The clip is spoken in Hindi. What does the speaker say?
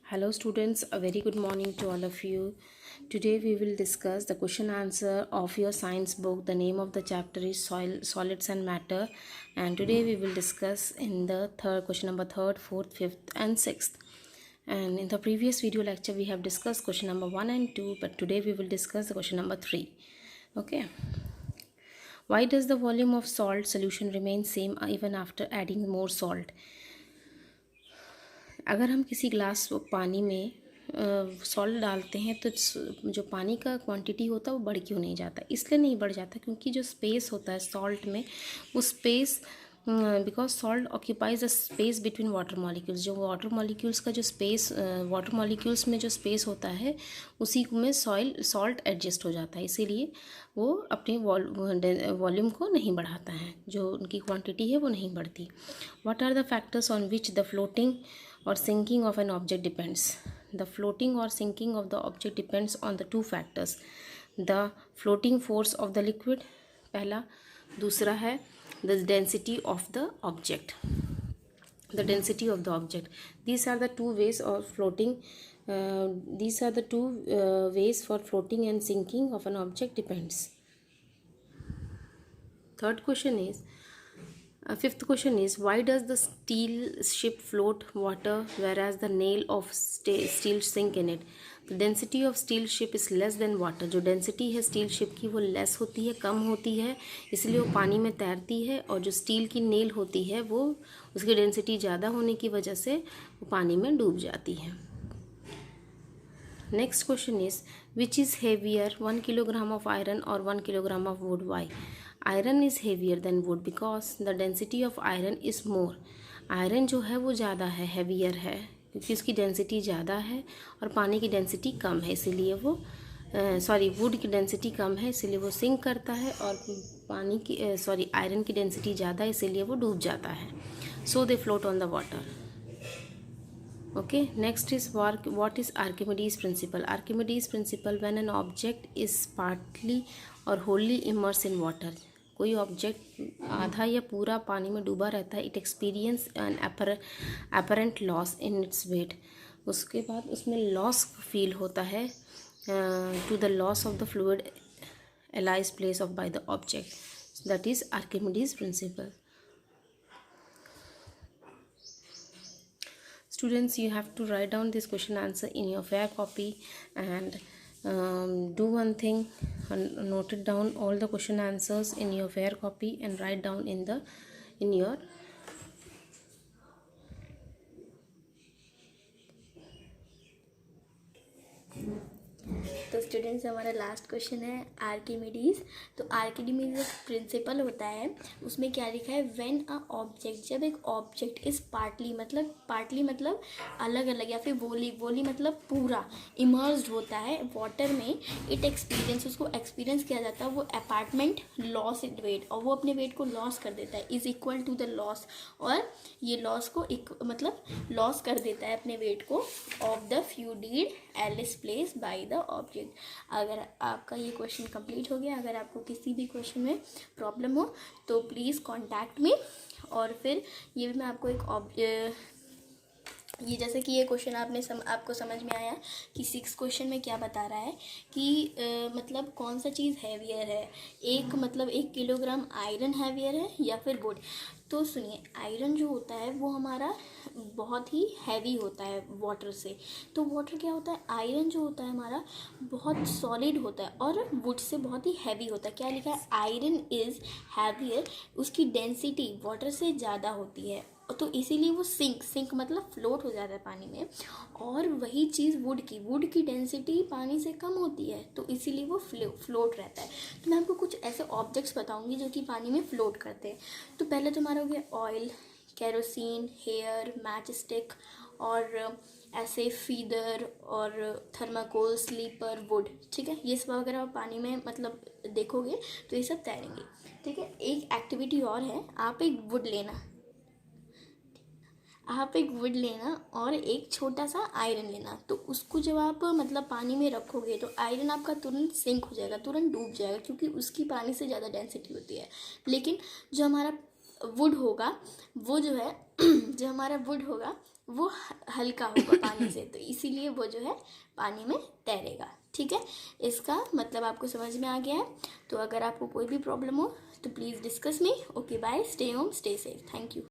Hello students, a very good morning to all of you. Today we will discuss the question answer of your science book. The name of the chapter is Soil, Solids and Matter, and today we will discuss in the third question number 3rd, 4th, 5th and 6th. And in the previous video lecture we have discussed question number 1 and 2, but today we will discuss the question number 3. Okay. Why does the volume of salt solution remain same even after adding more salt? अगर हम किसी ग्लास पानी में सॉल्ट डालते हैं तो जो पानी का क्वांटिटी होता है वो बढ़ क्यों नहीं जाता? इसलिए नहीं बढ़ जाता क्योंकि जो स्पेस होता है सॉल्ट में, वो space because salt occupies a space between water molecules. जो वाटर मॉलिक्यूल्स का जो स्पेस, वाटर मॉलिक्यूल्स में जो स्पेस होता है उसी में सॉल्ट एडजस्ट हो जाता है. इसीलिए वो अपने वॉल्यूम को नहीं बढ़ाता है, जो उनकी क्वांटिटी है वो नहीं बढ़ती. What are the factors on which the floating or sinking of an object depends? The floating or sinking of the object depends on the two factors: the floating force of the liquid, पहला. दूसरा है the density of the object. The density of the object. These are the two ways of floating. These are the two ways for floating and sinking of an object depends. Third question is, fifth question is, why does the steel ship float water whereas the nail of steel sink in it? The density of steel ship is less than water. जो डेंसिटी है स्टील शिप की वो लेस होती है, कम होती है, इसलिए वो पानी में तैरती है. और जो स्टील की नेल होती है वो उसकी डेंसिटी ज़्यादा होने की वजह से वो पानी में डूब जाती है. Next question is, which is heavier, 1 kilogram of iron और 1 kilogram of wood? Why? Iron is heavier than wood because the density of iron is more. Iron जो है वो ज़्यादा है, हेवियर है, क्योंकि उसकी डेंसिटी ज़्यादा है और पानी की डेंसिटी कम है, इसीलिए वो वुड की डेंसिटी कम है इसीलिए वो सिंक करता है, और पानी की आयरन की डेंसिटी ज़्यादा है इसीलिए वो डूब जाता है. So they float on the water. Okay, next is what is Archimedes principle? Archimedes principle, when an object is partly or wholly immersed in water, कोई ऑब्जेक्ट आधा या पूरा पानी में डूबा रहता है, it experience an apparent loss in its weight. उसके बाद उसमें लॉस फील होता है to the loss of the fluid allies place of by the object. That is Archimedes principle. Students, you have to write down this question answer in your fair copy and do one thing, note it down all the question answers in your fair copy and write down in your तो स्टूडेंट्स, हमारा लास्ट क्वेश्चन है आर्किमिडीज. तो आर्किमिडीज एक प्रिंसिपल होता है, उसमें क्या लिखा है, व्हेन अ ऑब्जेक्ट, जब एक ऑब्जेक्ट इज पार्टली मतलब अलग अलग, या फिर वोली मतलब पूरा इमर्स्ड होता है वाटर में, इट एक्सपीरियंस, उसको एक्सपीरियंस किया जाता है वो अपार्टमेंट लॉस इन वेट, और वो अपने वेट को लॉस कर देता है, is equal to the loss, और ये लॉस को मतलब लॉस कर देता है अपने वेट को of the fluid alice place by the object. अगर आपका ये क्वेश्चन कंप्लीट हो गया, अगर आपको किसी भी क्वेश्चन में प्रॉब्लम हो तो प्लीज़ कांटेक्ट मी. और फिर ये भी मैं आपको ये जैसे कि ये क्वेश्चन आपको समझ में आया कि 6 क्वेश्चन में क्या बता रहा है कि मतलब कौन सा चीज़ हैवियर है, 1 किलोग्राम आयरन हैवियर है या फिर वुड. तो सुनिए, आयरन जो होता है वो हमारा बहुत ही हैवी होता है वाटर से. तो वाटर क्या होता है, आयरन जो होता है हमारा बहुत सॉलिड होता है और वुड से बहुत ही हैवी होता है. क्या लिखा है, आयरन इज़ हैवियर, उसकी डेंसिटी वाटर से ज़्यादा होती है, तो इसीलिए वो सिंक मतलब फ्लोट हो जाता है पानी में. और वही चीज़ वुड की डेंसिटी पानी से कम होती है, तो इसीलिए वो फ्लोट रहता है. तो मैं आपको कुछ ऐसे ऑब्जेक्ट्स बताऊंगी जो कि पानी में फ्लोट करते हैं. तो पहले तुम्हारा हो गया oil, kerosene, hair, match stick, और ऐसे फीदर और थर्माकोल, स्लीपर, वुड. ठीक है, ये सब अगर आप पानी में मतलब देखोगे तो ये सब तैरेंगे. ठीक है, एक एक्टिविटी और है, आप एक वुड लेना और एक छोटा सा आयरन लेना. तो उसको जब आप मतलब पानी में रखोगे तो आयरन आपका तुरंत सिंक हो जाएगा, तुरंत डूब जाएगा, क्योंकि उसकी पानी से ज़्यादा डेंसिटी होती है. लेकिन जो हमारा वुड होगा वो जो है जो हमारा वुड होगा वो हल्का होगा पानी से, तो इसीलिए वो जो है पानी में तैरेगा। ठीक है, इसका मतलब आपको समझ में आ गया है। तो अगर आपको कोई भी प्रॉब्लम हो तो please discuss me. Okay bye, stay home, stay safe, thank you.